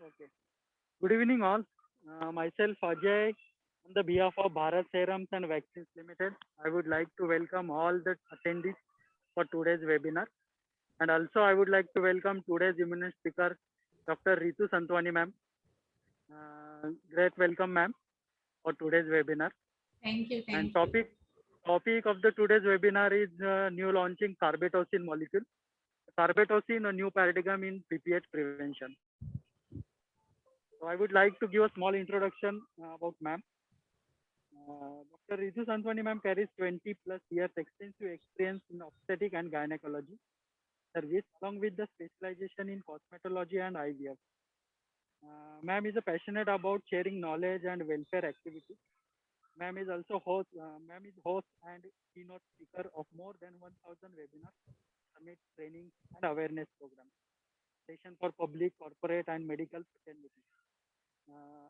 Okay. Good evening, all. Myself, Ajay, on the behalf of Bharat Serums and Vaccines Limited, I would like to welcome all the attendees for today's webinar. And also, I would like to welcome today's eminent speaker, Dr. Ritu Santwani, ma'am. Great welcome, ma'am, for today's webinar. Thank you. And Thank you. topic of the today's webinar is new launching carbetocin molecule. Carbetocin, a new paradigm in PPH prevention. So I would like to give a small introduction about ma'am. Dr. Ritu Santwani ma'am carries 20 plus years extensive experience in obstetric and gynecology service along with the specialization in cosmetology and IVF. Ma'am is a passionate about sharing knowledge and welfare activities. Ma'am is also host. Ma'am is host and keynote speaker of more than 1,000 webinars, summit trainings, and awareness programs. Session for public, corporate, and medical fraternity.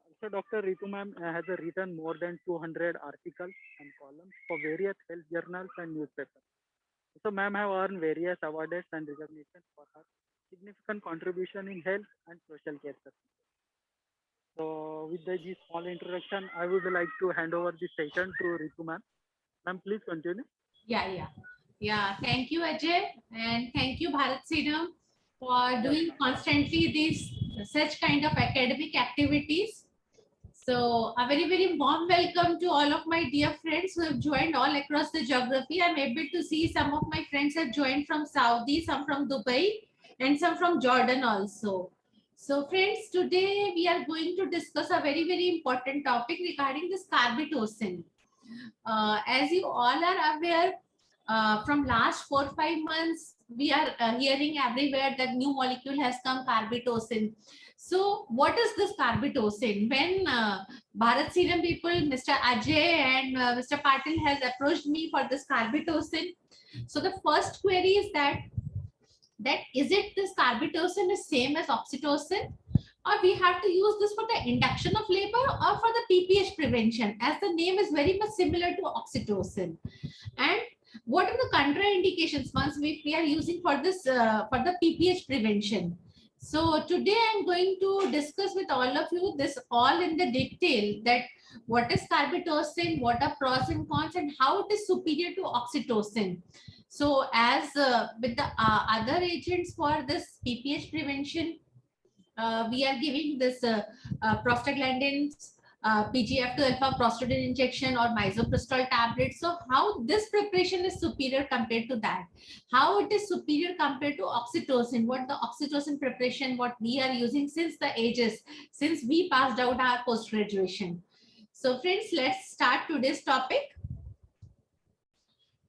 Also, Dr. Ritu ma'am has written more than 200 articles and columns for various health journals and newspapers. So, ma'am have earned various awards and recognitions for her significant contribution in health and social care services. So, with this small introduction, I would like to hand over the session to Ritu ma'am. Ma'am, please continue. Yeah. Thank you, Ajay, and thank you, Bharat Serum, for doing constantly these such kind of academic activities. So a very warm welcome to all of my dear friends who have joined all across the geography. I'm able to see some of my friends have joined from Saudi, some from Dubai, and some from Jordan also. So friends, today we are going to discuss a very important topic regarding this carbetocin. As you all are aware, from last 4-5 months, we are hearing everywhere that new molecule has come, carbetocin. So what is this carbetocin? When Bharat Serum people, Mr. Ajay and Mr. Patil has approached me for this carbetocin. So the first query is that is it this carbetocin is same as oxytocin? Or we have to use this for the induction of labor or for the PPH prevention, as the name is very much similar to oxytocin. And what are the contraindications once we are using for this for the PPH prevention? So today I'm going to discuss with all of you this all in the detail, that what is carbetocin, what are pros and cons, and how it is superior to oxytocin. So as with the other agents for this PPH prevention, we are giving this prostaglandins, PGF2 alpha prostaglandin injection or misoprostol tablets. So how this preparation is superior compared to that? How it is superior compared to oxytocin? What the oxytocin preparation, what we are using since the ages, since we passed out our post-graduation. So friends, let's start today's topic.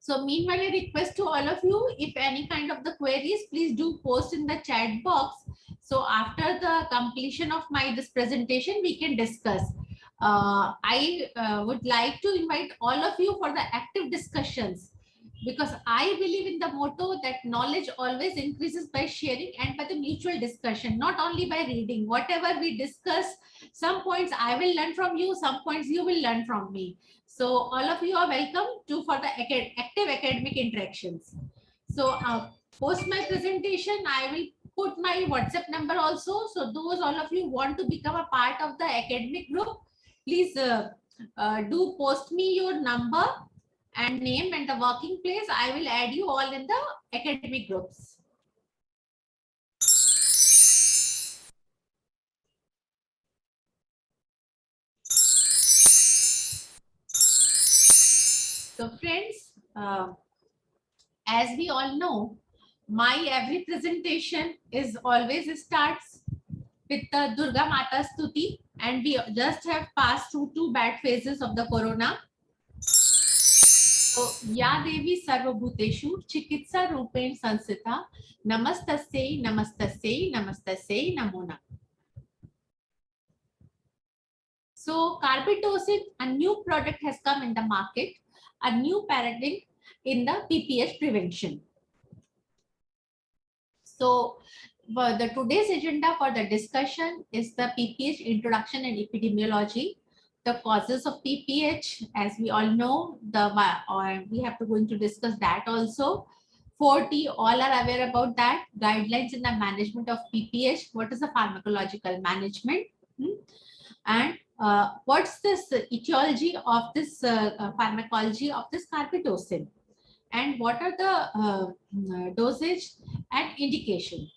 So meanwhile, I request to all of you, if any kind of the queries, please do post in the chat box. So after the completion of this presentation, we can discuss. I would like to invite all of you for the active discussions, because I believe in the motto that knowledge always increases by sharing and by the mutual discussion, not only by reading. Whatever we discuss, some points I will learn from you, some points you will learn from me. So all of you are welcome to for the active academic interactions. So post my presentation, I will put my WhatsApp number also. So those all of you want to become a part of the academic group, please do post me your number and name and the working place. I will add you all in the academic groups. So friends, as we all know, my every presentation is always starts with the Durga Mata Stuti, and we just have passed through 2 bad phases of the corona. So Ya Devi Sarvabhuteshu Chikitsa Rupen Sansita Namastasye Namastasye Namastasye Namona. So carbetocin, a new product has come in the market, a new paradigm in the PPH prevention. So the today's agenda for the discussion is the PPH introduction and epidemiology, the causes of PPH. As we all know, we have to going to discuss that also. 4T, all are aware about that. Guidelines in the management of PPH. What is the pharmacological management? And what's this etiology of this pharmacology of this carbetocin? And what are the dosage and indication?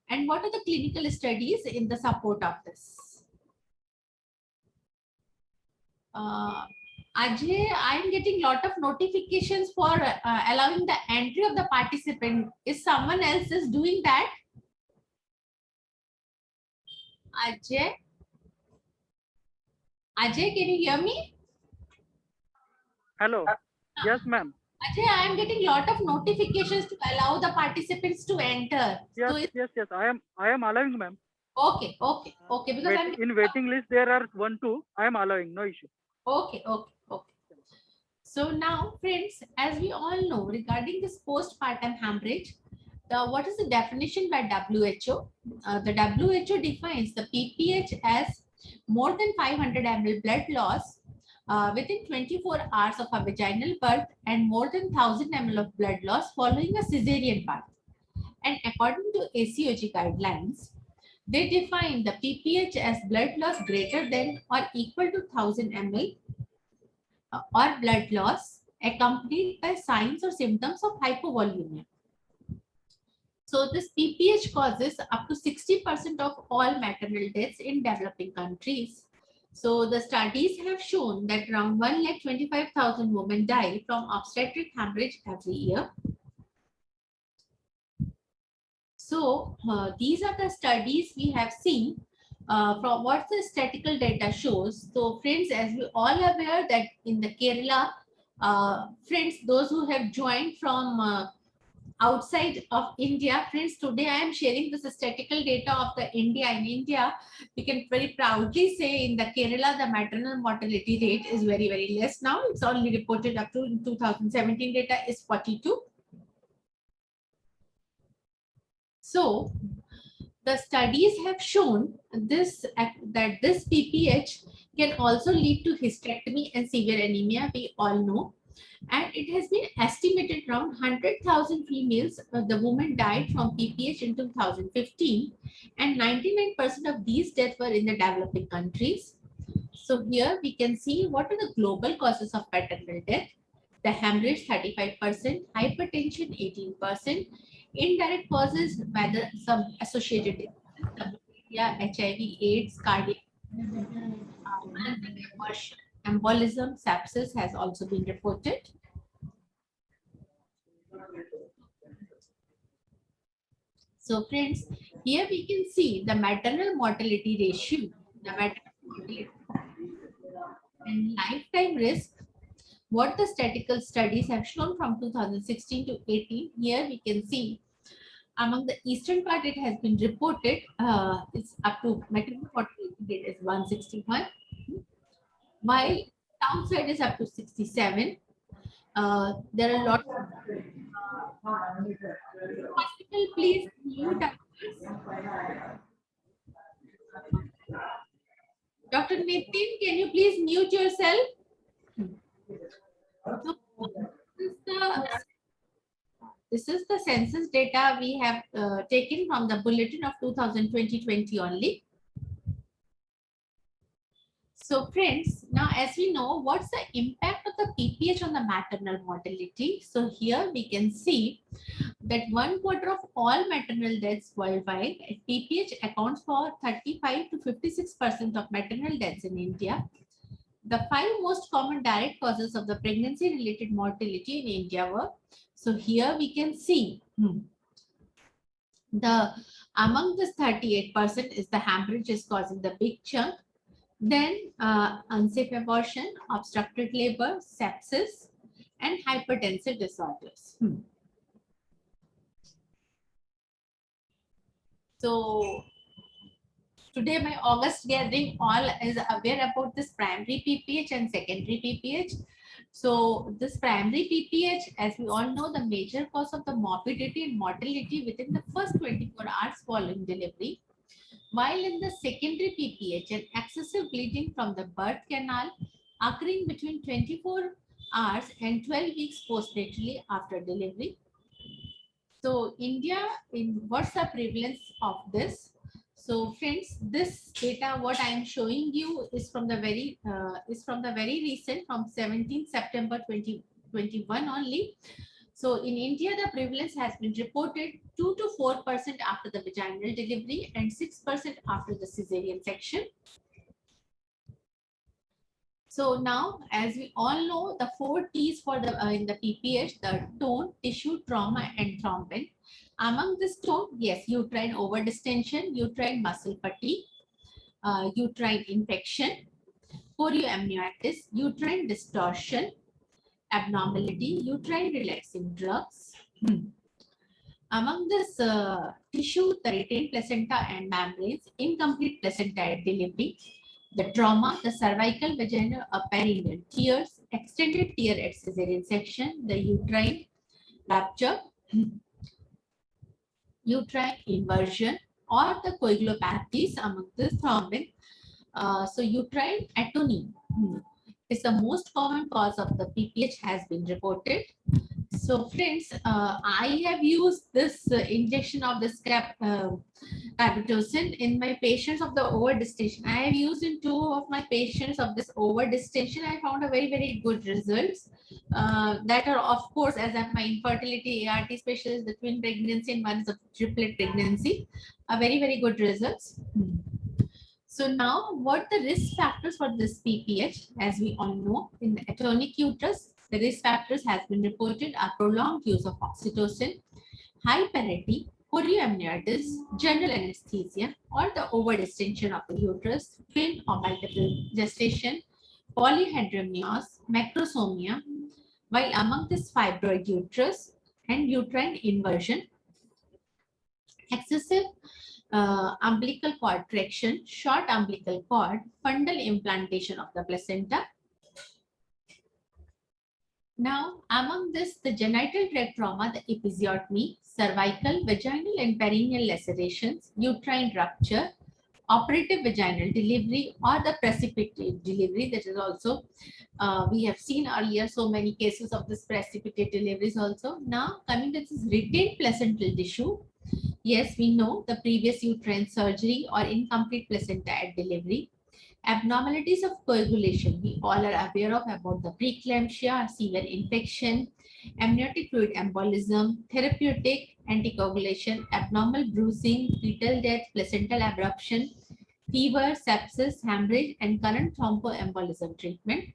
And what are the clinical studies in the support of this? Ajay, I'm getting lot of notifications for allowing the entry of the participant. Is someone else is doing that? Ajay? Ajay, can you hear me? Hello. Yes, ma'am. Ajay, I am getting lot of notifications to allow the participants to enter. Yes, So yes, yes. I am allowing, ma'am. okay. Because I'm In waiting list there are 1, 2. I am allowing. No issue. okay. So now, friends, as we all know, regarding this postpartum hemorrhage, what is the definition by WHO? The WHO defines the PPH as more than 500 ml blood loss within 24 hours of a vaginal birth and more than 1000 ml of blood loss following a cesarean birth. And according to ACOG guidelines, they define the PPH as blood loss greater than or equal to 1000 ml or blood loss accompanied by signs or symptoms of hypovolemia. So this PPH causes up to 60% of all maternal deaths in developing countries. So the studies have shown that around 1,25,000 women die from obstetric hemorrhage every year. So these are the studies we have seen from what the statistical data shows. So friends, as we all aware that in the Kerala, friends, those who have joined from outside of India, friends, today I am sharing the statistical data of the India. In India, we can very proudly say in the Kerala, the maternal mortality rate is very, very less now. It's only reported up to in 2017 data is 42. So the studies have shown this that this PPH can also lead to hysterectomy and severe anemia, we all know. And it has been estimated around 100,000 females, the women died from PPH in 2015, and 99% of these deaths were in the developing countries. So here we can see what are the global causes of maternal death. The hemorrhage 35%, hypertension 18%, indirect causes whether some associated diseases, HIV, AIDS, cardiac, embolism, sepsis has also been reported. So friends, here we can see the maternal mortality ratio, the maternal mortality and lifetime risk, what the statistical studies have shown from 2016 to 18. Here we can see among the eastern part it has been reported it's up to maternal mortality rate is 161, while downside is up to 67. There are a lot of hospital, please mute up. Dr. Nitin, can you please mute yourself? So, this is the census data we have taken from the bulletin of 2020 only. So friends, now as we know, what's the impact of the PPH on the maternal mortality? So here we can see that 1/4 of all maternal deaths worldwide, PPH accounts for 35 to 56% of maternal deaths in India. The 5 most common direct causes of the pregnancy-related mortality in India were, so here we can see among this 38% is the hemorrhage is causing the big chunk. Then unsafe abortion, obstructed labor, sepsis, and hypertensive disorders. So today my August gathering all is aware about this primary PPH and secondary PPH. So this primary PPH, as we all know, the major cause of the morbidity and mortality within the first 24 hours following delivery. While in the secondary PPH, an excessive bleeding from the birth canal occurring between 24 hours and 12 weeks postnatally after delivery. So India, in what's the prevalence of this? So friends, this data what I am showing you is from the very recent, from 17th September 2021 only. So in India, the prevalence has been reported 2 to 4% after the vaginal delivery and 6% after the cesarean section. So now, as we all know, the 4 T's for the in the PPH, the tone, tissue, trauma, and thrombin. Among this tone, yes, uterine overdistension, uterine muscle fatigue, uterine infection, chorioamnionitis, uterine distortion, abnormality, uterine relaxing drugs. Among this tissue, the retained placenta and membranes, incomplete placenta at delivery, the trauma, the cervical, vaginal, perineal tears, extended tear at cesarean section, the uterine rupture, uterine inversion, or the coagulopathies among the thrombin. So uterine atony is the most common cause of the PPH has been reported. So friends, I have used this injection of the carbetocin in my patients of the overdistension. I have used in 2 of my patients of this overdistension. I found a very good results. That are, of course, as I'm my infertility ART specialist, the twin pregnancy and one is a triplet pregnancy, are very good results. So now, what the risk factors for this PPH? As we all know, in the atonic uterus, the risk factors has been reported are prolonged use of oxytocin, high parity, chorioamnionitis, general anesthesia, or the overdistension of the uterus, twin or multiple gestation, polyhydramnios, macrosomia, while among this fibroid uterus and uterine inversion, excessive umbilical cord traction, short umbilical cord, fundal implantation of the placenta. Now, among this, the genital tract trauma, the episiotomy, cervical, vaginal, and perineal lacerations, uterine rupture, operative vaginal delivery, or the precipitated delivery. That is also, we have seen earlier so many cases of this precipitated deliveries also. Now, coming to this retained placental tissue, yes, we know the previous uterine surgery or incomplete placenta at delivery. Abnormalities of coagulation, we all are aware of about the preeclampsia, severe infection, amniotic fluid embolism, therapeutic anticoagulation, abnormal bruising, fetal death, placental abruption, fever, sepsis, hemorrhage, and current thromboembolism treatment.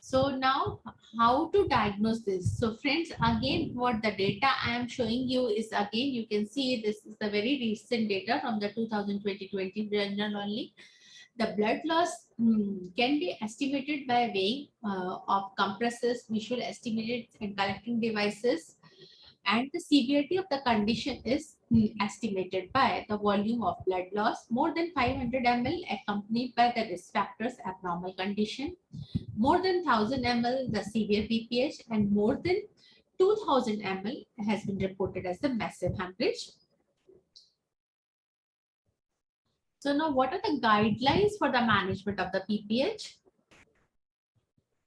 So now, how to diagnose this? So friends, again, what the data I am showing you is, again, you can see this is the very recent data from the 2020 journal only. The blood loss can be estimated by weighing of compressors, visual estimated and collecting devices. And the severity of the condition is estimated by the volume of blood loss more than 500 ml accompanied by the risk factors abnormal condition, more than 1000 ml the severe PPH, and more than 2000 ml has been reported as the massive hemorrhage. So now, what are the guidelines for the management of the PPH?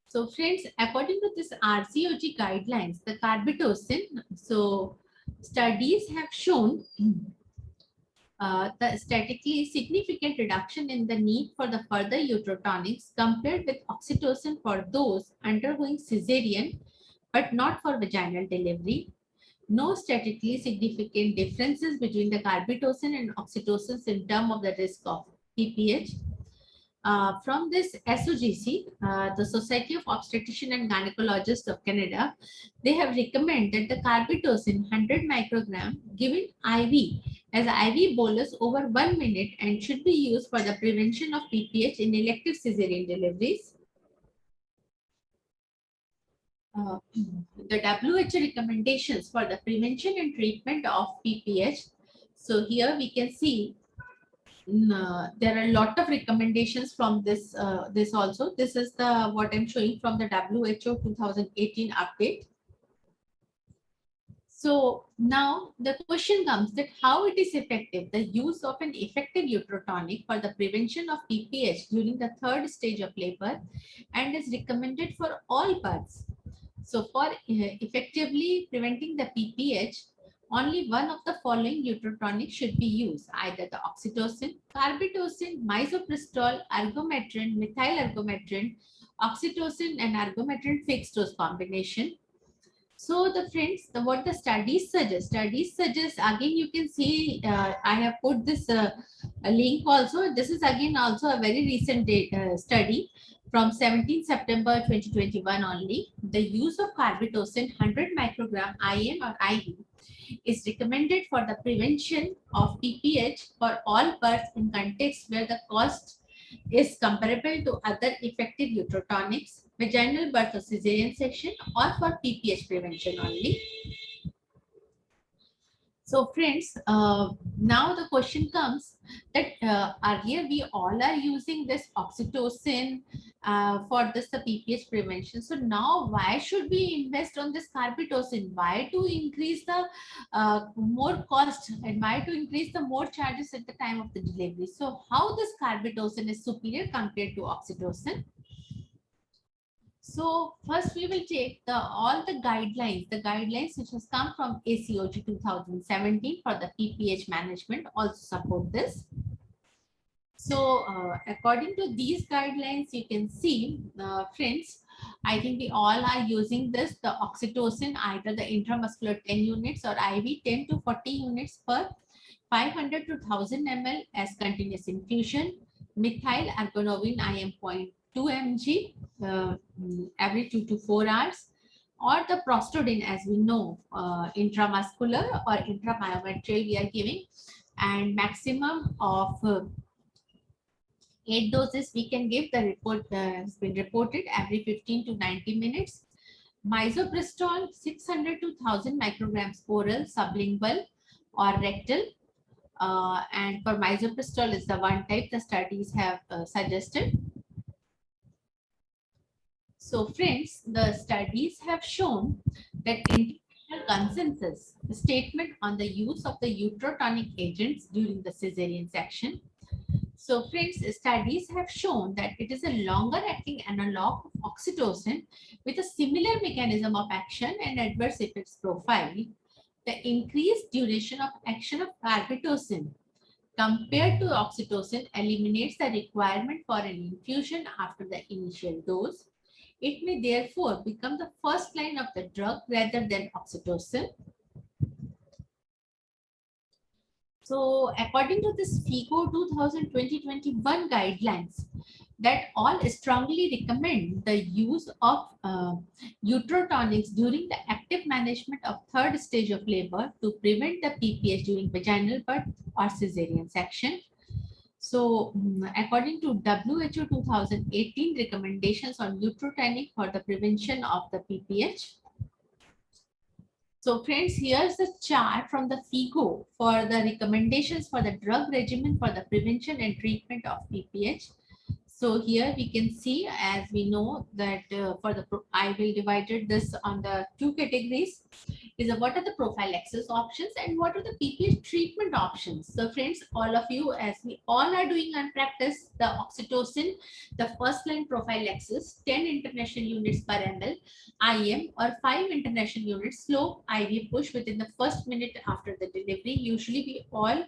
So friends, according to this RCOG guidelines, the carbetocin, so studies have shown the statistically significant reduction in the need for the further uterotonics compared with oxytocin for those undergoing cesarean, but not for vaginal delivery. No statistically significant differences between the carbetocin and oxytocin in terms of the risk of PPH. From this SOGC, the Society of Obstetrician and Gynecologists of Canada, they have recommended the carbetocin 100 microgram given IV as IV bolus over 1 minute and should be used for the prevention of PPH in elective cesarean deliveries. The WHO recommendations for the prevention and treatment of PPH. So here we can see there are a lot of recommendations from this this also. This is the what I'm showing from the WHO 2018 update. So now the question comes that how it is effective, the use of an effective uterotonic for the prevention of PPH during the 3rd stage of labor and is recommended for all births. So for effectively preventing the PPH, only one of the following neutrotonics should be used, either the oxytocin, carbetocin, misoprostol, ergometrin, methyl ergometrin, oxytocin and ergometrin fixed dose combination. So the friends, what the studies suggest, again you can see, I have put this a link also. This is again also a very recent study from 17 September 2021 only. The use of carbetocin 100 microgram IM or IV is recommended for the prevention of PPH for all births in contexts where the cost is comparable to other effective uterotonics, vaginal birth or cesarean section, or for PPH prevention only. So friends, now the question comes that earlier we all are using this oxytocin for this the PPH prevention. So now why should we invest on this carbetocin? Why to increase the more cost and why to increase the more charges at the time of the delivery? So how this carbetocin is superior compared to oxytocin? So first we will take all the guidelines which has come from ACOG 2017 for the PPH management also support this. So according to these guidelines, you can see, friends, I think we all are using this, the oxytocin, either the intramuscular 10 units or IV 10 to 40 units per 500 to 1000 ml as continuous infusion, methyl ergonovin IM 0.2 mg every 2 to 4 hours, or the prostadine, as we know, intramuscular or intramyometrial we are giving, and maximum of 8 doses we can give. The report has been reported every 15 to 90 minutes. Misoprostol 600 to 1000 micrograms oral, sublingual or rectal. And for misoprostol is the one type the studies have suggested. So friends, the studies have shown that international consensus statement on the use of the uterotonic agents during the cesarean section. So friends, studies have shown that it is a longer acting analog of oxytocin with a similar mechanism of action and adverse effects profile. The increased duration of action of carbetocin compared to oxytocin eliminates the requirement for an infusion after the initial dose. It may therefore become the first line of the drug rather than oxytocin. So according to this FIGO 2020-21 guidelines, that all strongly recommend the use of uterotonics during the active management of third stage of labor to prevent the PPH during vaginal birth or cesarean section. So according to WHO 2018 recommendations on uterotonic for the prevention of the PPH. So friends, here's the chart from the FIGO for the recommendations for the drug regimen for the prevention and treatment of PPH. So here we can see, as we know that for the, I will divided this on the two categories, is what are the prophylaxis options and what are the PPH treatment options. So friends, all of you, as we all are doing on practice, the oxytocin, the first line prophylaxis, 10 international units per ml, IM or 5 international units slow IV push within the first minute after the delivery. Usually we all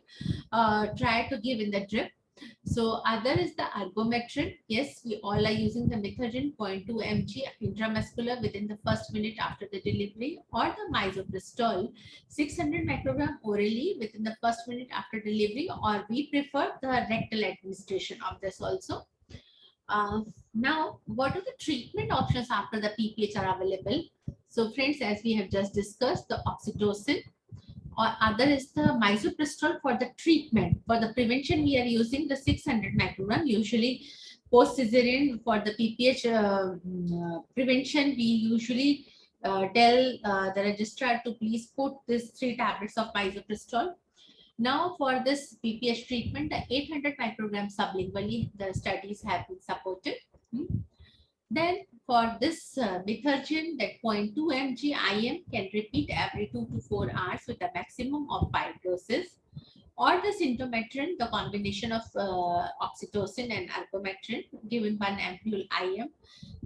try to give in the drip. So other is the ergometrin. Yes, we all are using the methogen 0.2 mg intramuscular within the first minute after the delivery, or the misoprostol 600 microgram orally within the first minute after delivery, or we prefer the rectal administration of this also. Now, what are the treatment options after the PPH are available? So friends, as we have just discussed, the oxytocin, or other is the misoprostol for the treatment. For the prevention, we are using the 600 microgram. Usually post-cesarean for the PPH prevention, we usually tell the registrar to please put this 3 tablets of misoprostol. Now for this PPH treatment, the 800 microgram sublingually, the studies have been supported. Then for this methogen, that 0.2 mg IM can repeat every 2 to 4 hours with a maximum of 5 doses. Or the symptometrin, the combination of oxytocin and ergometrin given 1 ampule IM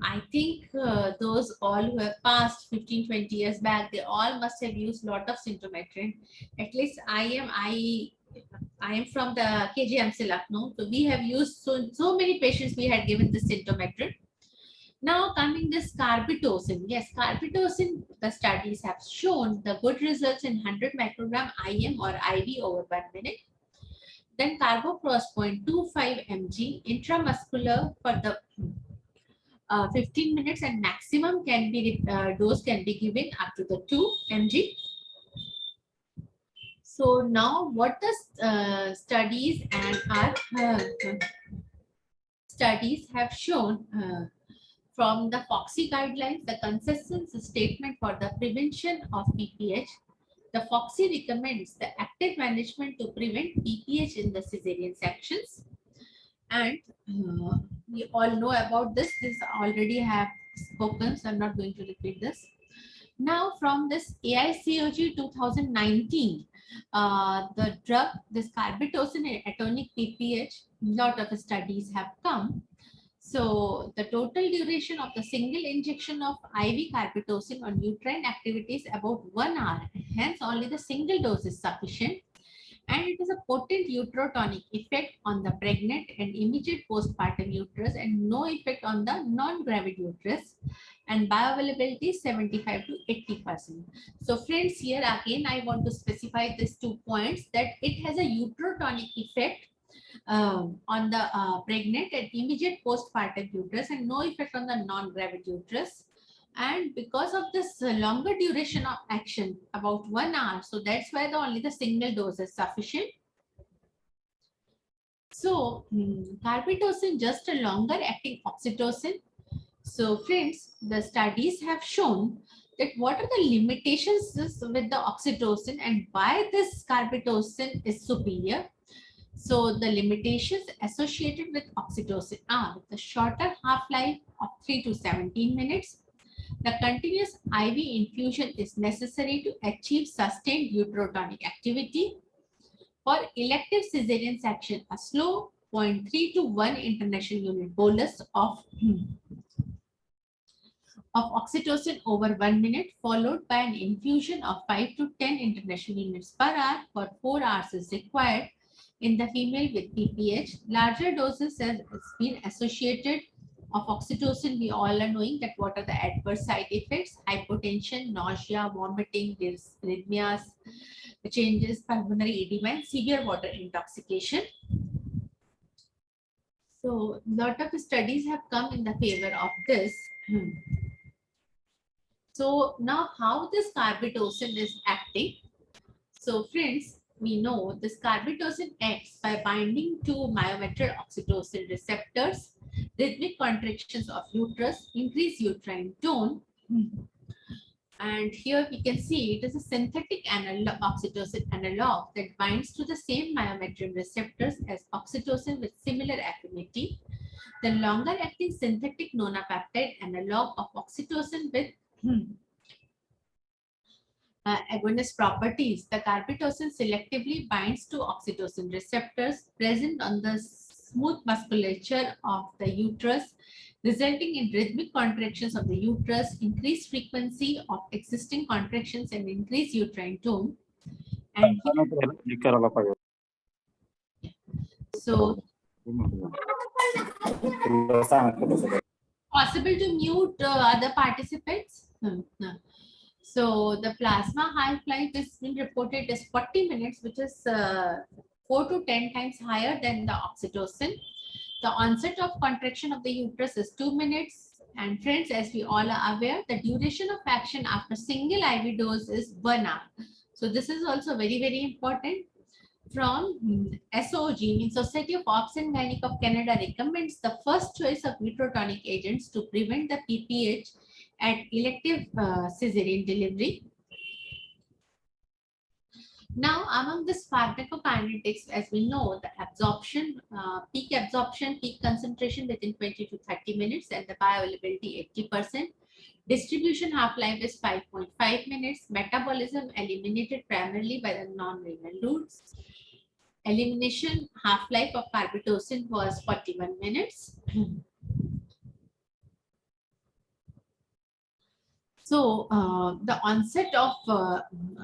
I think those all who have passed 15, 20 years back, they all must have used lot of symptometrin. At least I am from the KGMC Lucknow. So we have used so many patients we had given the symptometrin. Now coming this carbetocin. Yes, carbetocin, the studies have shown the good results in 100 microgram IM or IV over 1 minute. Then carboprost 0.25 mg intramuscular for the 15 minutes, and maximum can be dose can be given up to the 2 mg. So now what the studies and our studies have shown from the FOXI guidelines, the consensus statement for the prevention of PPH. The FOXI recommends the active management to prevent PPH in the cesarean sections. And we all know about this. This already have spoken, so I'm not going to repeat this. Now, from this AICOG 2019, the drug, this carbetocin and atonic PPH, lot of studies have come. So the total duration of the single injection of IV carbetocin on uterine activity is about 1 hour. Hence, only the single dose is sufficient. And it is a potent uterotonic effect on the pregnant and immediate postpartum uterus, and no effect on the non-gravid uterus. And bioavailability is 75 to 80%. So friends, here again, I want to specify these 2 points, that it has a uterotonic effect on the pregnant and immediate postpartum uterus, and no effect on the non-gravid uterus. And because of this longer duration of action, about 1 hour, so that's why only the single dose is sufficient. So carbetocin, just a longer acting oxytocin. So friends, the studies have shown that what are the limitations with the oxytocin and why this carbetocin is superior. So the limitations associated with oxytocin are the shorter half-life of 3 to 17 minutes. The continuous IV infusion is necessary to achieve sustained uterotonic activity. For elective cesarean section, a slow 0.3 to 1 international unit bolus of oxytocin over 1 minute, followed by an infusion of 5 to 10 international units per hour for 4 hours is required. In the female with PPH, larger doses has been associated of oxytocin. We all are knowing that what are the adverse side effects: hypotension, nausea, vomiting, arrhythmias, changes, pulmonary edema, and severe water intoxication. So, lot of studies have come in the favor of this. So now how this carbetocin is acting? So friends, we know this carbetocin acts by binding to myometrial oxytocin receptors, rhythmic contractions of uterus, increase uterine tone. And here we can see it is a synthetic analog, oxytocin analog, that binds to the same myometrium receptors as oxytocin with similar affinity. The longer acting synthetic nonapeptide analog of oxytocin with agonist properties, the carbetocin selectively binds to oxytocin receptors present on the smooth musculature of the uterus, resulting in rhythmic contractions of the uterus, increased frequency of existing contractions, and increased uterine tone. And so, possible to mute other participants? So the plasma half-life is been reported as 40 minutes, which is 4 to 10 times higher than the oxytocin. The onset of contraction of the uterus is 2 minutes. And friends, as we all are aware, the duration of action after single IV dose is 1 hour. So this is also very, very important. From SOG, means Society of Obs and Gynec of Canada, recommends the first choice of uterotonic agents to prevent the PPH at elective cesarean delivery. Now, among this pharmacokinetics, as we know, the absorption, peak concentration within 20 to 30 minutes, and the bioavailability 80%. Distribution half-life is 5.5 minutes. Metabolism eliminated primarily by the non-renal routes. Elimination half-life of carbetocin was 41 minutes. So the onset of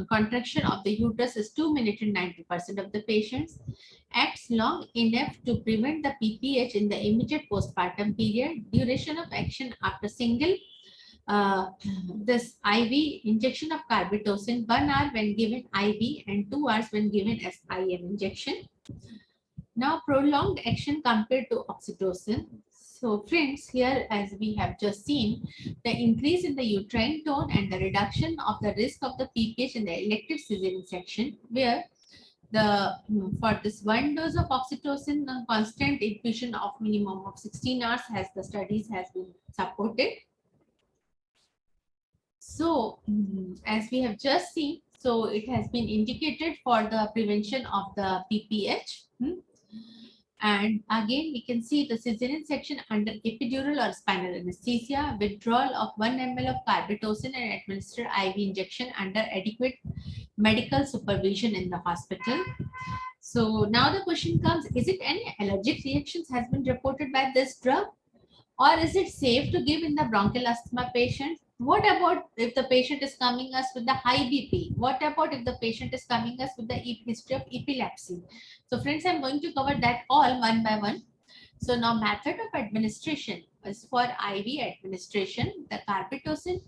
contraction of the uterus is 2 minutes in 90% of the patients, acts long enough to prevent the PPH in the immediate postpartum period. Duration of action after single uh, this IV injection of carbetocin, 1 hour when given IV and 2 hours when given as IM injection. Now prolonged action compared to oxytocin. So friends, here as we have just seen, the increase in the uterine tone and the reduction of the risk of the PPH in the elective cesarean section, where the for this 1 dose of oxytocin, the constant infusion of minimum of 16 hours has the studies has been supported. So as we have just seen, so it has been indicated for the prevention of the PPH. And again, we can see the cesarean section under epidural or spinal anesthesia, withdrawal of 1 ml of carbetocin and administered IV injection under adequate medical supervision in the hospital. So now the question comes, is it any allergic reactions has been reported by this drug? Or is it safe to give in the bronchial asthma patient? What about if the patient is coming us with the high BP? What about if the patient is coming us with the history of epilepsy? So friends, I'm going to cover that all one by one. So now method of administration is for IV administration. The carbetocin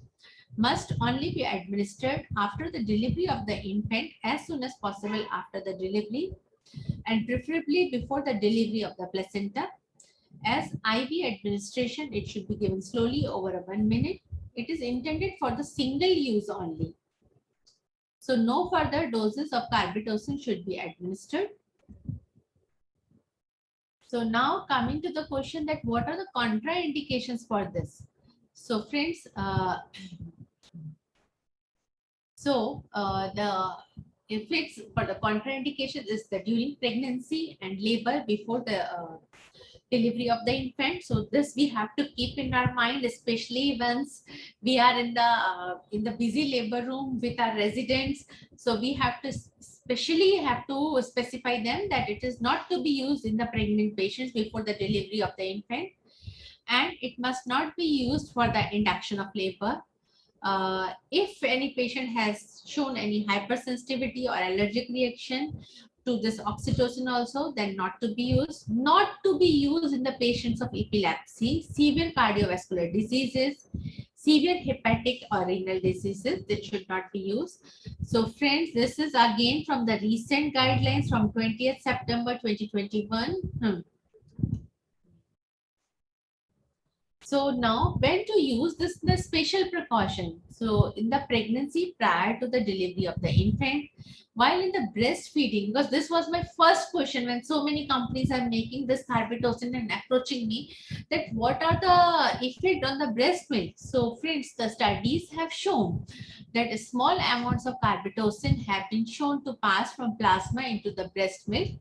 must only be administered after the delivery of the infant as soon as possible after the delivery and preferably before the delivery of the placenta. As IV administration, it should be given slowly over a 1 minute. It is intended for the single use only. So no further doses of carbetocin should be administered. So now coming to the question that what are the contraindications for this? So friends, the effects for the contraindication is that during pregnancy and labor before the delivery of the infant. So this we have to keep in our mind, especially once we are in the busy labor room with our residents. So we have to especially have to specify them that it is not to be used in the pregnant patients before the delivery of the infant, and it must not be used for the induction of labor. If any patient has shown any hypersensitivity or allergic reaction to this oxytocin also, then not to be used. Not to be used in the patients of epilepsy, severe cardiovascular diseases, severe hepatic or renal diseases, that should not be used. So friends, this is again from the recent guidelines from 20th September 2021. So now when to use this the special precaution. So in the pregnancy prior to the delivery of the infant, while in the breastfeeding, because this was my first question when so many companies are making this carbetocin and approaching me that what are the effect on the breast milk. So friends, the studies have shown that small amounts of carbetocin have been shown to pass from plasma into the breast milk.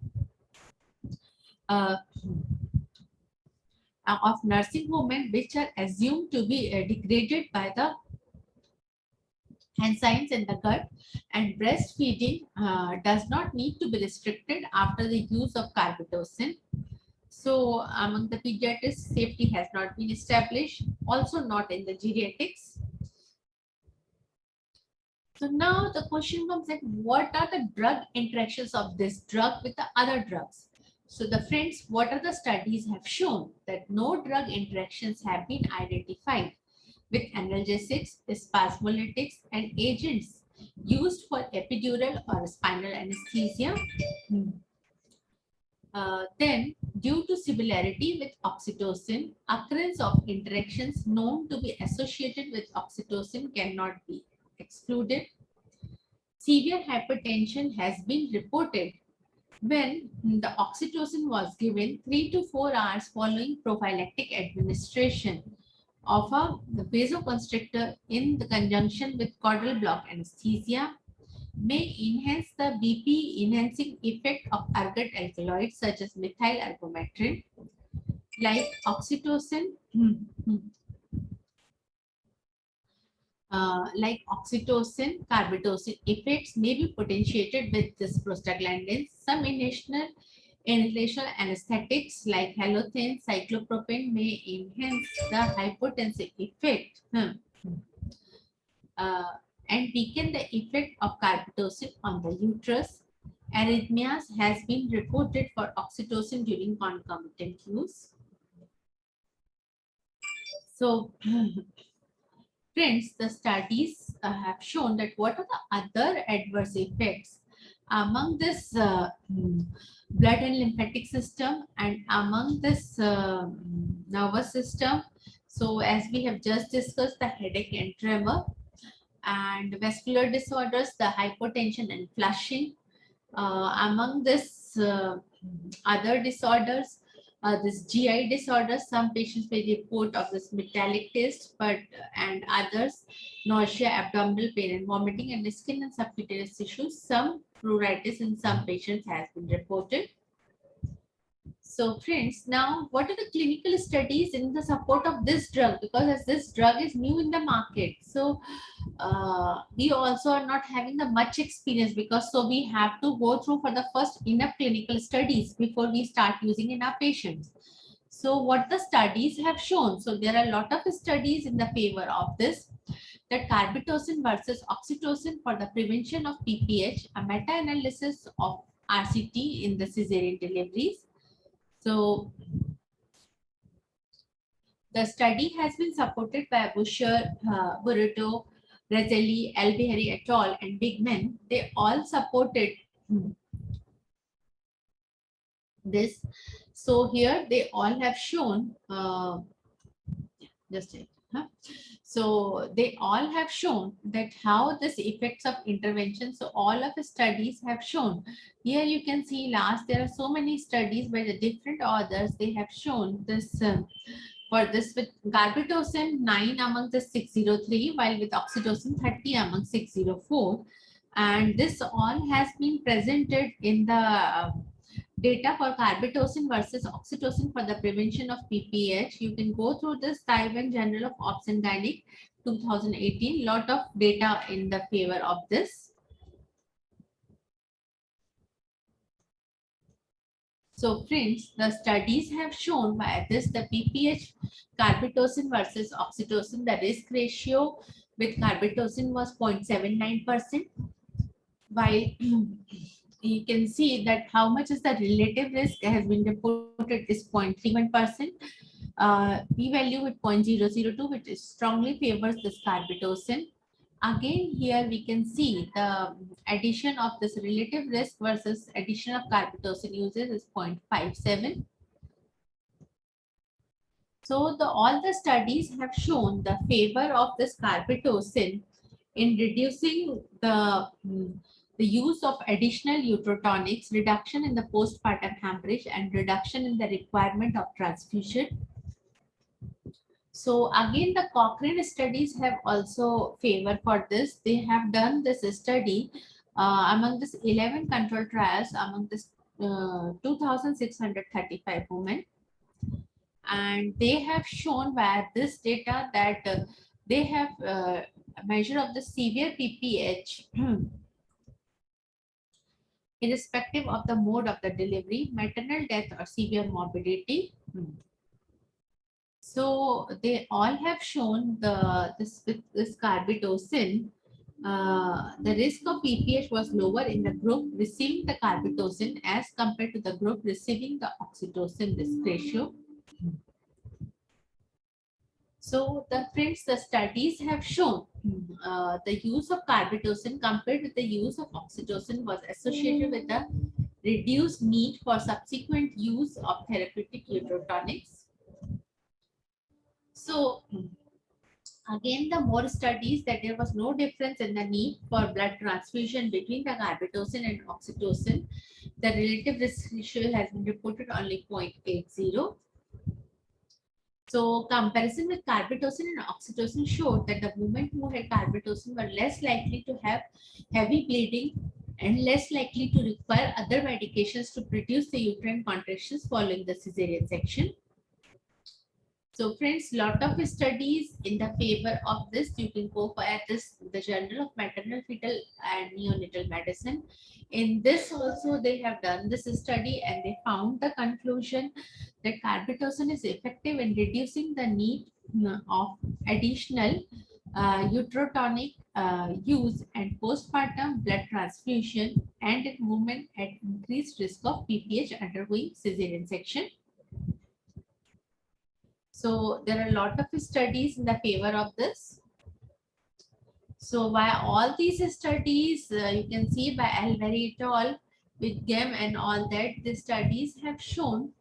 Of nursing women which are assumed to be degraded by the enzymes in the gut, and breastfeeding does not need to be restricted after the use of carbetocin. So among the pediatrics, safety has not been established, also not in the geriatrics. So now the question comes that what are the drug interactions of this drug with the other drugs? So the friends, what are the studies have shown that no drug interactions have been identified with analgesics, spasmolytics, and agents used for epidural or spinal anesthesia. Then, due to similarity with oxytocin, occurrence of interactions known to be associated with oxytocin cannot be excluded. Severe hypertension has been reported when the oxytocin was given 3 to 4 hours following prophylactic administration of a vasoconstrictor in the conjunction with caudal block anesthesia may enhance the BP enhancing effect of ergot alkaloids such as methyl ergometrin like oxytocin. Like oxytocin, carbetocin effects may be potentiated with this prostaglandins. Some inhalational anesthetics like halothane, cyclopropane may enhance the hypotensive effect. and weaken the effect of carbetocin on the uterus. Arrhythmias has been reported for oxytocin during concomitant use. So, friends, the studies have shown that what are the other adverse effects among this blood and lymphatic system and among this nervous system. So, as we have just discussed, the headache and tremor, and vascular disorders, the hypotension and flushing. Among this other disorders, this GI disorders, some patients may report of this metallic taste, but and others nausea, abdominal pain and vomiting, and the skin and subcutaneous tissues. Some pruritus in some patients has been reported. So friends, now what are the clinical studies in the support of this drug? Because as this drug is new in the market, so we also are not having the much experience, because so we have to go through for the first enough clinical studies before we start using in our patients. So what the studies have shown, so there are a lot of studies in the favor of this, that carbetocin versus oxytocin for the prevention of PPH, a meta-analysis of RCT in the cesarean deliveries. So the study has been supported by Busher, Burrito, Razzelli, Albihari et al. And Bigman. They all supported this. So here they all have shown, just it. So they all have shown that how this effects of intervention. So all of the studies have shown. Here you can see last, there are so many studies by the different authors. They have shown this for this with carbetocin 9 among the 603, while with oxytocin 30 among 604. And this all has been presented in the data for carbetocin versus oxytocin for the prevention of PPH. You can go through this Taiwan Journal of Obs and Gynec 2018. Lot of data in the favor of this. So friends, the studies have shown by this the PPH carbetocin versus oxytocin, the risk ratio with carbetocin was 0.79%, while you can see that how much is the relative risk has been reported is 0.31%. P-value with 0.002, which is strongly favors this carbetocin. Again, here we can see the addition of this relative risk versus addition of carbetocin uses is 0.57. So all the studies have shown the favor of this carbetocin in reducing the use of additional uterotonics, reduction in the postpartum hemorrhage, and reduction in the requirement of transfusion. So again, the Cochrane studies have also favored for this. They have done this study among this 11 control trials among this 2,635 women. And they have shown by this data that they have a measure of the severe PPH irrespective of the mode of the delivery, maternal death or severe morbidity. So they all have shown this carbetocin, the risk of PPH was lower in the group receiving the carbetocin as compared to the group receiving the oxytocin risk ratio. So the friends, the studies have shown the use of carbetocin compared with the use of oxytocin was associated with the reduced need for subsequent use of therapeutic uterotonics. So again, the more studies that there was no difference in the need for blood transfusion between the carbetocin and oxytocin. The relative risk ratio has been reported only 0.80. So comparison with carbetocin and oxytocin showed that the women who had carbetocin were less likely to have heavy bleeding and less likely to require other medications to produce the uterine contractions following the cesarean section. So friends, lot of studies in the favor of this. You can go for this, the Journal of Maternal, Fetal and Neonatal Medicine. In this also they have done this study and they found the conclusion that carbetocin is effective in reducing the need of additional uterotonic use and postpartum blood transfusion and in women at increased risk of PPH undergoing cesarean section. So there are a lot of studies in the favor of this. So by all these studies, you can see by Alvari et al. With GEM and all that, the studies have shown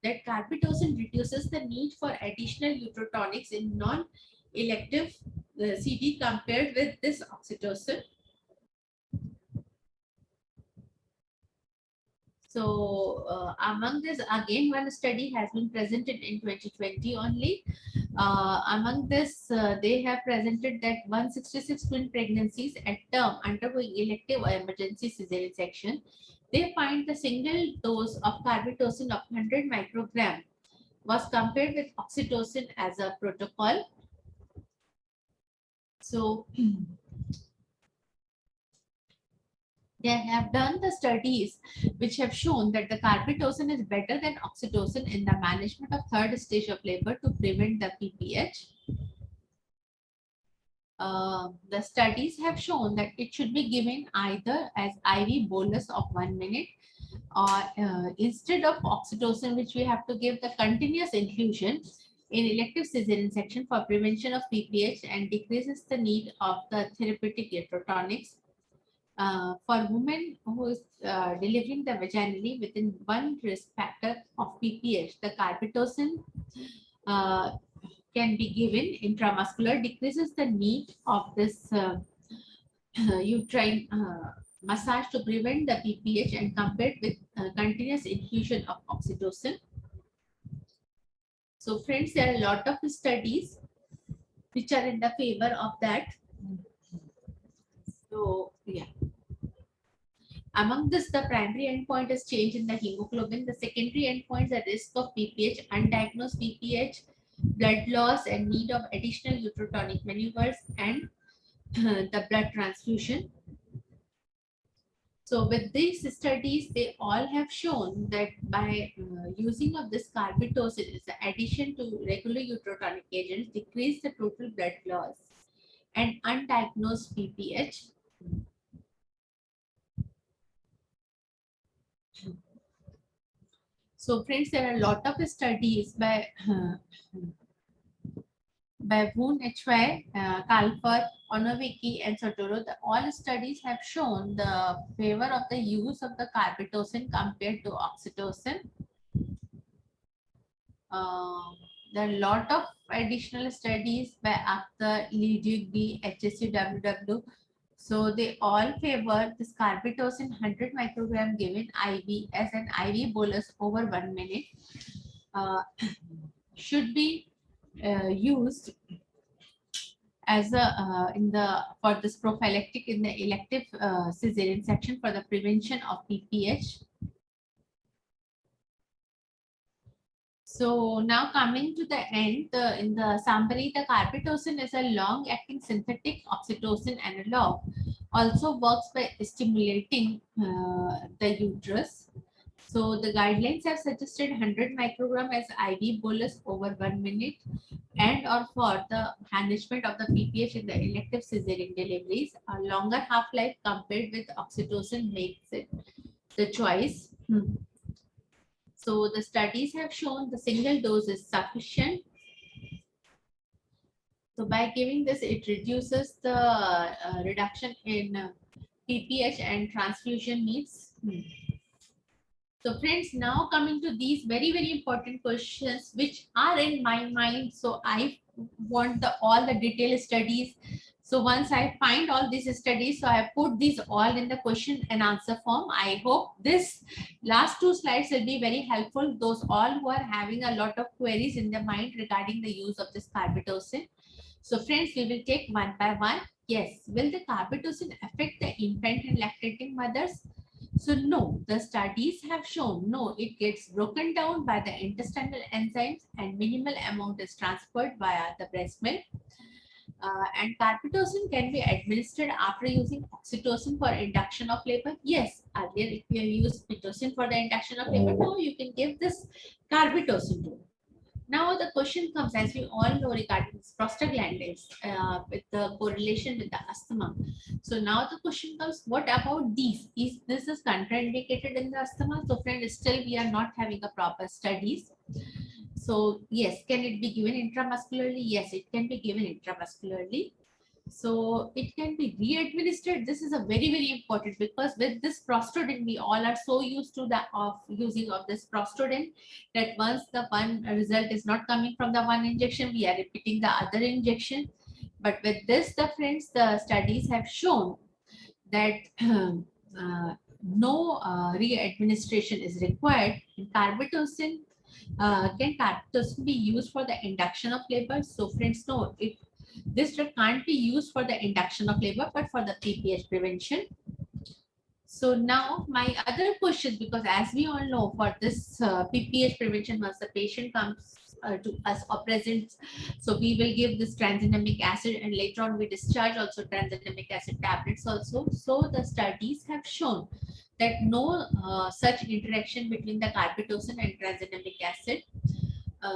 that carbetocin reduces the need for additional uterotonics in non-elective CD compared with this oxytocin. So among this, again, one study has been presented in 2020 only. Among this, they have presented that 166 twin pregnancies at term undergoing elective or emergency cesarean section. They find the single dose of carbetocin of 100 microgram was compared with oxytocin as a protocol. So they have done the studies which have shown that the carbetocin is better than oxytocin in the management of third stage of labor to prevent the PPH. The studies have shown that it should be given either as IV bolus of 1 minute or instead of oxytocin, which we have to give the continuous infusion in elective cesarean section for prevention of PPH and decreases the need of the therapeutic uterotonics. For women who is delivering the vaginally within one risk factor of PPH, the carbetocin can be given intramuscular, decreases the need of this uterine massage to prevent the PPH and compared with continuous infusion of oxytocin. So friends, there are a lot of studies which are in the favor of that. So yeah. Among this, the primary endpoint is change in the hemoglobin. The secondary endpoints are risk of PPH, undiagnosed PPH, blood loss and need of additional uterotonic maneuvers and the blood transfusion. So with these studies, they all have shown that by using of this carbetocin is the addition to regular uterotonic agents decrease the total blood loss and undiagnosed PPH. So friends, there are a lot of studies by Boone, HY, Kalfar, Onovicki, and Sotoro. All studies have shown the favor of the use of the carbetocin compared to oxytocin. There are a lot of additional studies by Akhtar, Lidigi, HSU, WW. So they all favor this carbetocin 100 microgram given IV as an IV bolus over 1 minute should be used as a in the for this prophylactic in the elective cesarean section for the prevention of PPH. So now coming to the end, in the summary, the carbetocin is a long-acting synthetic oxytocin analog. Also works by stimulating the uterus. So the guidelines have suggested 100 microgram as IV bolus over 1 minute and or for the management of the PPH in the elective cesarean deliveries. A longer half-life compared with oxytocin makes it the choice. So the studies have shown the single dose is sufficient. So by giving this, it reduces the reduction in PPH and transfusion needs. So friends, now coming to these very, very important questions which are in my mind. So I want all the detailed studies. So once I find all these studies, so I put these all in the question and answer form. I hope this last 2 slides will be very helpful. Those all who are having a lot of queries in their mind regarding the use of this carbetocin. So friends, we will take one by one. Yes, will the carbetocin affect the infant and lactating mothers? So no, the studies have shown no, it gets broken down by the intestinal enzymes and minimal amount is transferred via the breast milk. And carbetocin can be administered after using oxytocin for induction of labor. Yes, earlier if you use pitocin for the induction of labor, now you can give this carbetocin too. Now the question comes, as we all know, regarding this prostaglandins with the correlation with the asthma. So now the question comes, what about these? Is this is contraindicated in the asthma? So friends, still we are not having a proper studies. So yes, can it be given intramuscularly? Yes, it can be given intramuscularly. So it can be re-administered. This is a very important, because with this prostrodin, we all are so used to the using of this prostrodin that once the one result is not coming from the one injection, we are repeating the other injection. But with this, the friends, the studies have shown that no re-administration is required. In carbetocin, can carbetocin be used for the induction of labor? So friends, no, this drug can't be used for the induction of labor, but for the PPH prevention. So now my other question, because as we all know, for this PPH prevention, once the patient comes to us or presents, so we will give this tranexamic acid, and later on we discharge also tranexamic acid tablets also. So the studies have shown that no such interaction between the carbetocin and tranexamic acid.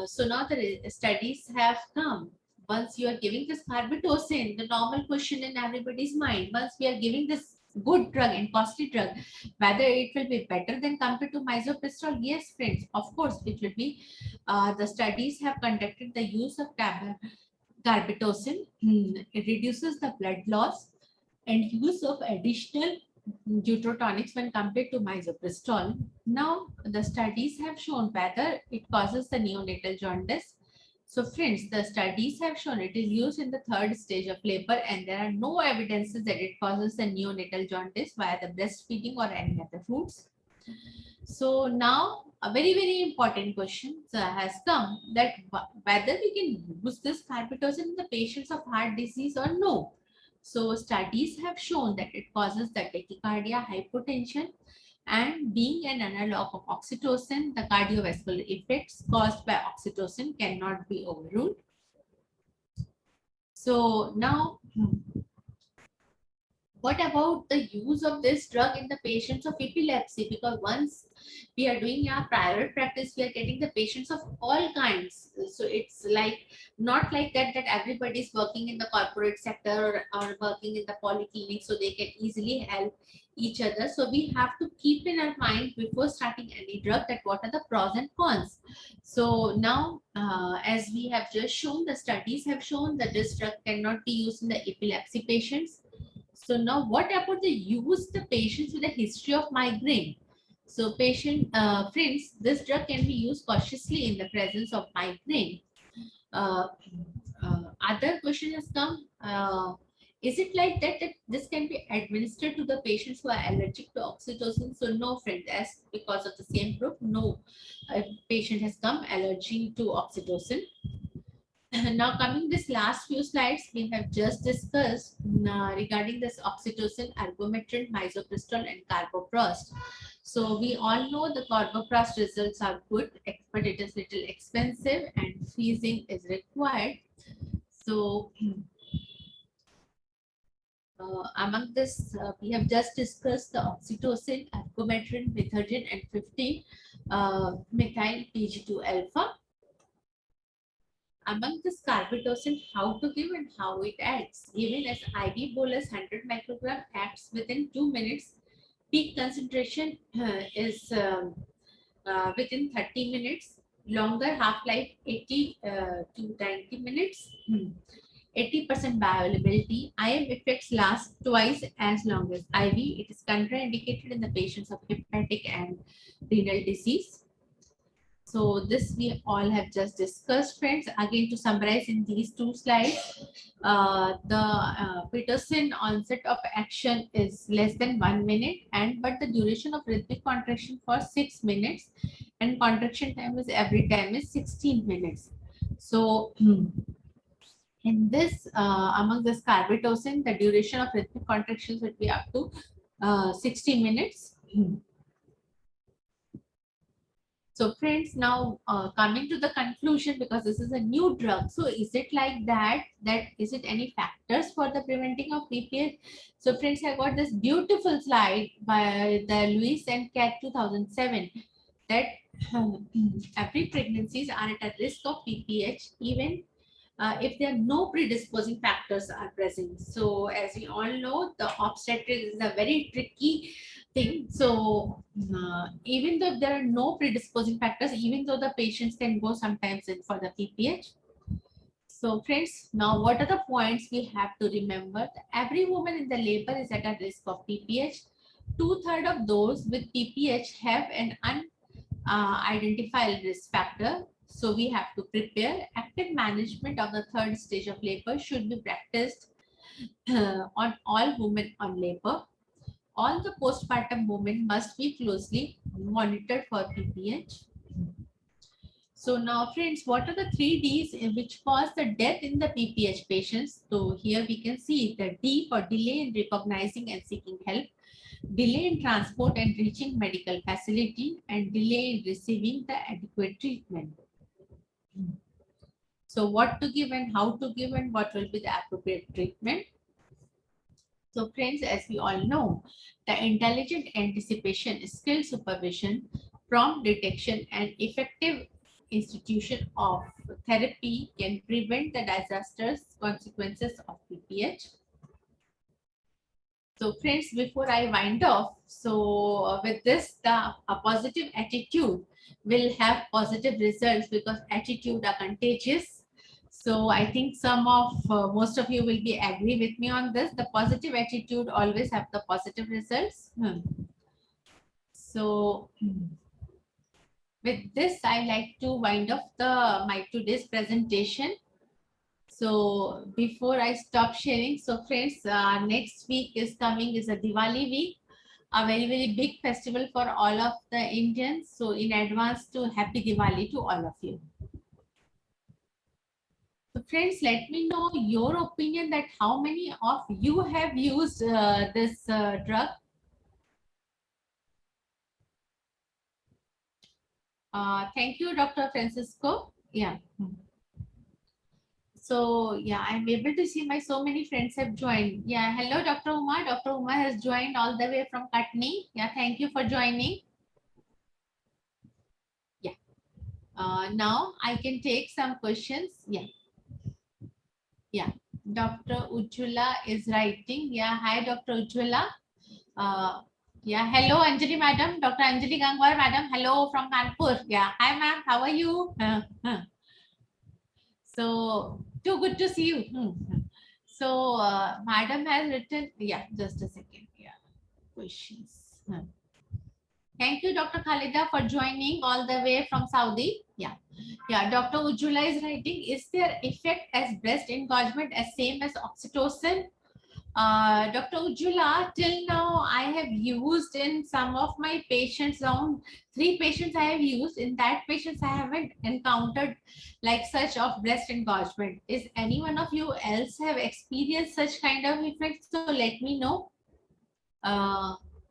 So now the studies have come. Once you are giving this carbetocin, the normal question in everybody's mind, once we are giving this good drug and costly drug, whether it will be better than compared to misoprostol? Yes, friends, of course it will be. The studies have conducted the use of carbetocin. It reduces the blood loss and use of additional deuterotonics when compared to misoprostol. Now, the studies have shown whether it causes the neonatal jaundice. So, friends, the studies have shown it is used in the third stage of labor, and there are no evidences that it causes the neonatal jaundice via the breastfeeding or any other routes. So now a very important question has come, that whether we can use this carbetocin in the patients of heart disease or no. So studies have shown that it causes the tachycardia, hypotension, and being an analog of oxytocin, the cardiovascular effects caused by oxytocin cannot be overruled. So now, what about the use of this drug in the patients of epilepsy? Because once we are doing our private practice, we are getting the patients of all kinds. So it's like not like that everybody is working in the corporate sector or working in the polyclinic, so they can easily help each other. So we have to keep in our mind before starting any drug that what are the pros and cons. So now, as we have just shown, the studies have shown that this drug cannot be used in the epilepsy patients. So now what about the use the patients with a history of migraine? So friends, this drug can be used cautiously in the presence of migraine. Other question has come, is it like that this can be administered to the patients who are allergic to oxytocin? So no, friend, as because of the same group, no patient has come allergy to oxytocin. Now coming this last few slides, we have just discussed regarding this oxytocin, ergometrin, misoprostol, and carboprost. So we all know the carboprost results are good, but it is little expensive and freezing is required. So among this, we have just discussed the oxytocin, ergometrin, methergin, and 15-methyl PG2 alpha. Among this carbetocin, how to give and how it acts. Given as IV bolus 100 microgram acts within 2 minutes. Peak concentration is within 30 minutes. Longer half-life 80 to 90 minutes. 80% bioavailability. IM effects last twice as long as IV. It is contraindicated in the patients of hepatic and renal disease. So this we all have just discussed, friends. Again, to summarize in these two slides, the pitocin onset of action is less than 1 minute, but the duration of rhythmic contraction for 6 minutes, and contraction time is every time is 16 minutes. So in this, among this carbetocin, the duration of rhythmic contractions would be up to 60 minutes. So friends, now coming to the conclusion, because this is a new drug. So is it like that is it any factors for the preventing of PPH? So friends, I got this beautiful slide by the Lewis and Cat 2007. that every pregnancies are at a risk of PPH, even if there are no predisposing factors are present. So as we all know, the obstetrics is a very tricky thing. So even though there are no predisposing factors, even though the patients can go sometimes in for the PPH. So friends, now what are the points we have to remember? Every woman in the labor is at a risk of PPH. 2/3 of those with PPH have an unidentified risk factor. So we have to prepare. Active management of the third stage of labor should be practiced on all women on labor. All the postpartum women must be closely monitored for PPH. So now friends, what are the 3 Ds which cause the death in the PPH patients? So here we can see the D for delay in recognizing and seeking help, delay in transport and reaching medical facility, and delay in receiving the adequate treatment. So what to give and how to give and what will be the appropriate treatment? So friends, as we all know, the intelligent anticipation, skilled supervision, prompt detection, and effective institution of therapy can prevent the disastrous consequences of PPH. So friends, before I wind off, so with this, a positive attitude will have positive results because attitude are contagious. So I think most of you will be agree with me on this. The positive attitude always have the positive results. So with this, I like to wind up my today's presentation. So before I stop sharing, so friends, next week is coming is a Diwali week, a very, very big festival for all of the Indians. So in advance to happy Diwali to all of you. So friends, let me know your opinion that how many of you have used this drug. Thank you, Dr. Francisco. Yeah. So yeah, I'm able to see my so many friends have joined. Yeah, hello, Dr. Uma. Dr. Uma has joined all the way from Katni. Yeah, thank you for joining. Yeah. Now I can take some questions. Yeah. Yeah. Dr. Ujjwala is writing. Yeah. Hi, Dr. Ujjwala. Yeah. Hello, Anjali Madam. Dr. Anjali Gangwar Madam. Hello from Kanpur. Yeah. Hi, ma'am. How are you? So too good to see you. So Madam has written. Yeah. Just a second. Yeah. Questions. Thank you, Dr. Khalida, for joining all the way from Saudi. Yeah. Yeah, Dr. Ujjwala is writing, is there effect as breast engorgement as same as oxytocin? Dr. Ujjwala, till now I have used in some of my patients, around 3 patients I have used. In that patients I haven't encountered like such of breast engorgement. Is any one of you else have experienced such kind of effects? So let me know.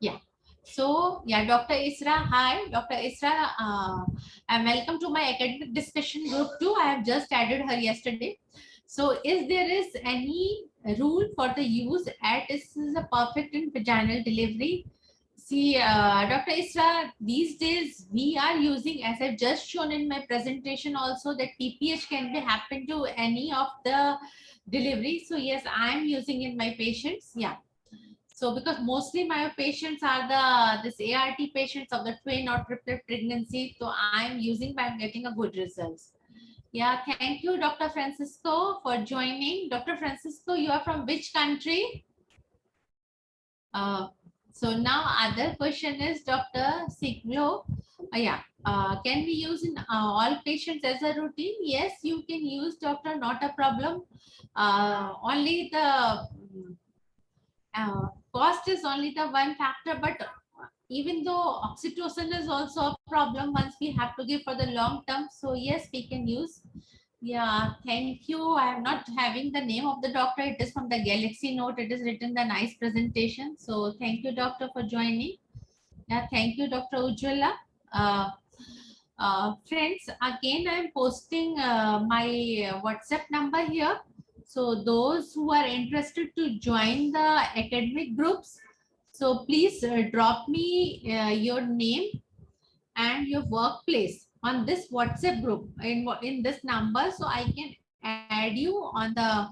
Yeah. So yeah, Dr. Isra, hi, Dr. Isra, and welcome to my academic discussion group too. I have just added her yesterday. So is any rule for the use at this is a perfect in vaginal delivery? See, Dr. Isra, these days we are using, as I've just shown in my presentation also, that PPH can be happen to any of the delivery. So yes, I'm using in my patients. Yeah. So because mostly my patients are this ART patients of the twin or triplet pregnancy, so I'm using, but I'm getting a good results. Yeah, thank you, Dr. Francisco, for joining. Dr. Francisco, you are from which country? So now other question is Dr. Siglo. Yeah, can we use in all patients as a routine? Yes, you can use, doctor, not a problem. Only the cost is only the one factor, but even though oxytocin is also a problem once we have to give for the long term, so yes, we can use. Yeah, thank you. I am not having the name of the doctor. It is from the Galaxy Note. It is written the nice presentation. So thank you, doctor, for joining. Yeah, thank you, Dr. Ujjwala. Friends, again, I am posting my WhatsApp number here. So those who are interested to join the academic groups, so please drop me your name and your workplace on this WhatsApp group in this number, so I can add you on the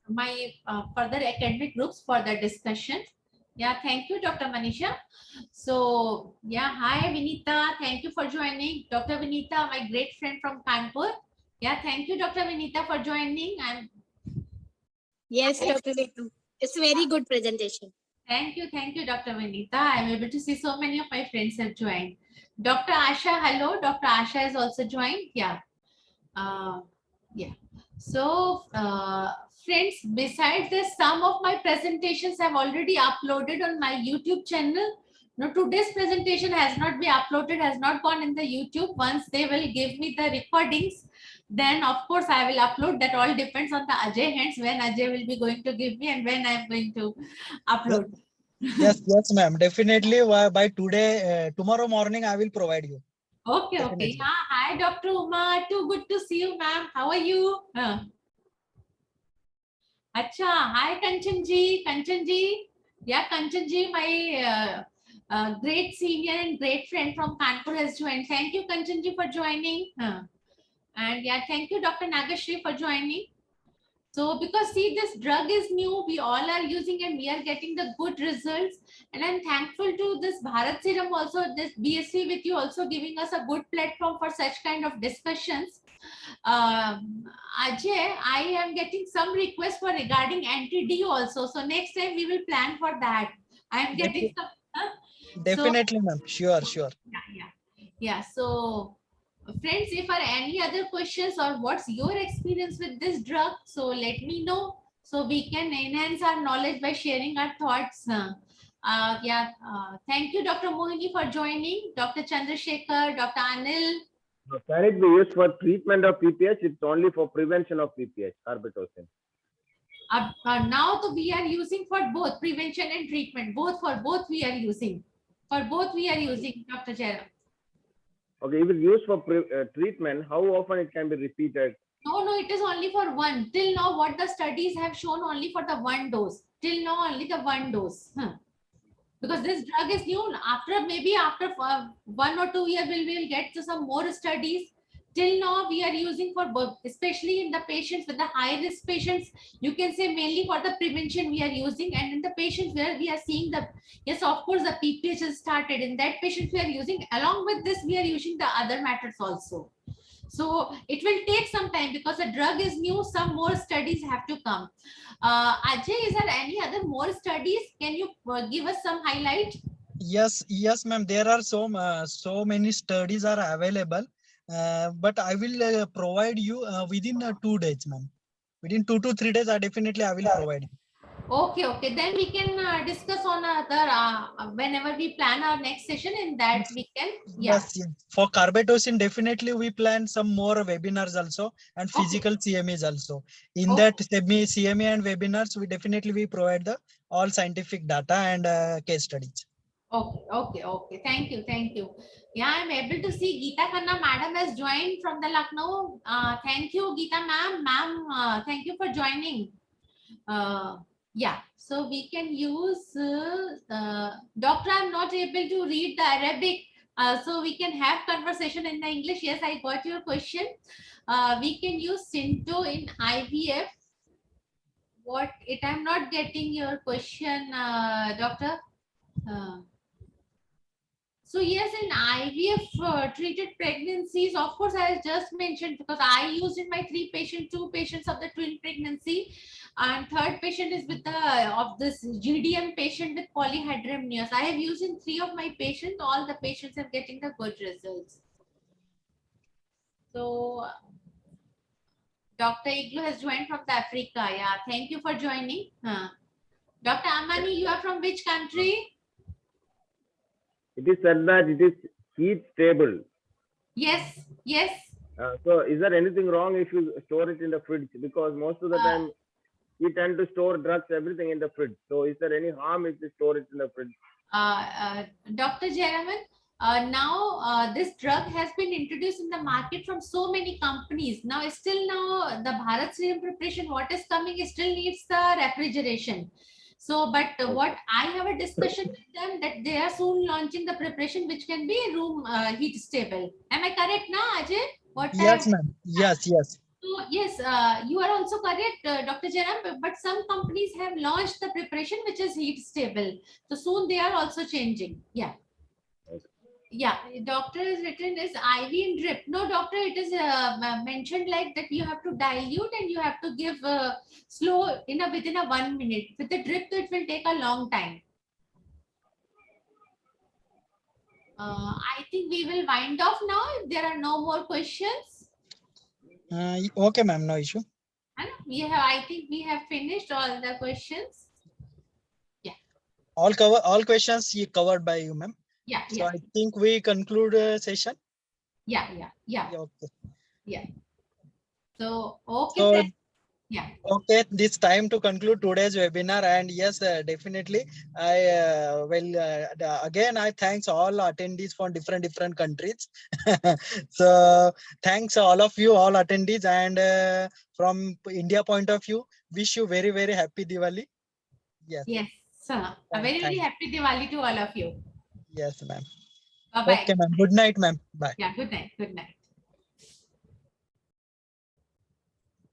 my further academic groups for the discussion. Yeah, thank you, Dr. Manisha. So, yeah, hi, Vinita. Thank you for joining. Dr. Vinita, my great friend from Kanpur. Yeah, thank you, Dr. Vinita, for joining. And Yes, Dr. Ritu. It's a very good presentation. thank you, Dr. Vinita. I'm able to see so many of my friends have joined. Dr. Asha, hello. Dr. Asha has also joined. Yeah. Yeah. So, friends, besides this, some of my presentations have already uploaded on my YouTube channel. Now, today's presentation has not been uploaded, has not gone in the YouTube. Once they will give me the recordings, then of course I will upload. That all depends on the Ajay hands, when Ajay will be going to give me and when I'm going to upload. Yes, ma'am. Definitely by today, tomorrow morning, I will provide you. Okay. Definitely. Yeah. Hi, Dr. Uma. Too good to see you, ma'am. How are you? Acha, hi Kanchan ji. Yeah, Kanchan ji, my great senior and great friend from Kanpur has joined. Thank you, Kanchan ji, for joining. And yeah, thank you, Dr. Nagashri, for joining. So, because see, this drug is new, we all are using and we are getting the good results. And I'm thankful to this Bharat Serum also, this BSc with you also giving us a good platform for such kind of discussions. Ajay, I am getting some requests for regarding anti-D also. So next time we will plan for that. I am getting some. Definitely, ma'am. Sure. Yeah. So, friends, if are any other questions or what's your experience with this drug, so let me know so we can enhance our knowledge by sharing our thoughts. Thank you, Dr. Mohini, for joining. Dr. Chandrasekhar, Dr. Anil. Can it be used for treatment of PPH? It's only for prevention of PPH, carbetocin. Now we are using for both prevention and treatment. Both we are using. For both we are using, Dr. Jairam. Okay, if it's used for treatment, how often it can be repeated? No, it is only for one. Till now, what the studies have shown only for the one dose. Till now, only the one dose. Because this drug is new. Maybe after 1 or 2 years, we will get to some more studies. Till now, we are using for both, especially in the patients with the high risk patients. You can say mainly for the prevention we are using, and in the patients where we are seeing the, yes, of course, the PPH has started. In that patients we are using, along with this, we are using the other methods also. So it will take some time because the drug is new. Some more studies have to come. Ajay, is there any other more studies? Can you give us some highlight? Yes, ma'am. There are so many studies are available, but I will provide you within 2 days, ma'am. Within 2 to 3 days, I will provide you. Okay. Then we can discuss on other whenever we plan our next session. In that we can. Yeah. Yes. For carbetocin, definitely we plan some more webinars also and physical CMEs also. In that CME and webinars, we definitely provide the all scientific data and case studies. Okay. Thank you. Yeah, I'm able to see Geeta Khanna madam has joined from the Lucknow. Thank you, Geeta ma'am. Thank you for joining. Yeah, so we can use doctor. I'm not able to read the Arabic, so we can have conversation in the English. Yes, I got your question. We can use Synto in IVF. I'm not getting your question, doctor. So yes, in IVF treated pregnancies, of course, I just mentioned because I used in my 3 patients, 2 patients of the twin pregnancy, and 3rd patient is with of this GDM patient with polyhydramnios. I have used in 3 of my patients. All the patients are getting the good results. So Dr. Iglu has joined from the Africa. Yeah, thank you for joining. Dr. Amani, you are from which country? It is said that it is heat stable. Yes. So is there anything wrong if you store it in the fridge? Because most of the time we tend to store drugs, everything in the fridge. So is there any harm if we store it in the fridge? Dr. Jaraman, now this drug has been introduced in the market from so many companies. Now the Bharat Serum preparation, what is coming, still needs the refrigeration. So, but what I have a discussion with them that they are soon launching the preparation which can be room heat stable. Am I correct now, Ajay? What Yes, I ma'am. Yes, yes. so yes, you are also correct, Dr. Jaram, but some companies have launched the preparation which is heat stable. So soon they are also changing. Yeah. Okay. Yeah, doctor is written as IV and drip. No, doctor, it is mentioned like that you have to dilute and you have to give slow within a 1 minute. With the drip, it will take a long time. I think we will wind off now if there are no more questions. Okay, ma'am. No issue. And I think we have finished all the questions. All questions you covered by you, ma'am. Yeah, So yeah, I think we conclude session. yeah. Yeah, okay. So, okay, So friends. Yeah. okay, this time to conclude today's webinar, and yes, definitely, I again I thanks all attendees from different countries. So thanks all of you, all attendees, and from India point of view, wish you very happy Diwali. Yes, Yes. So, a very thanks. happy Diwali to all of you. Yes, ma'am. Bye bye. Okay, ma'am. Good night, ma'am. Bye. Yeah, good night. Good night.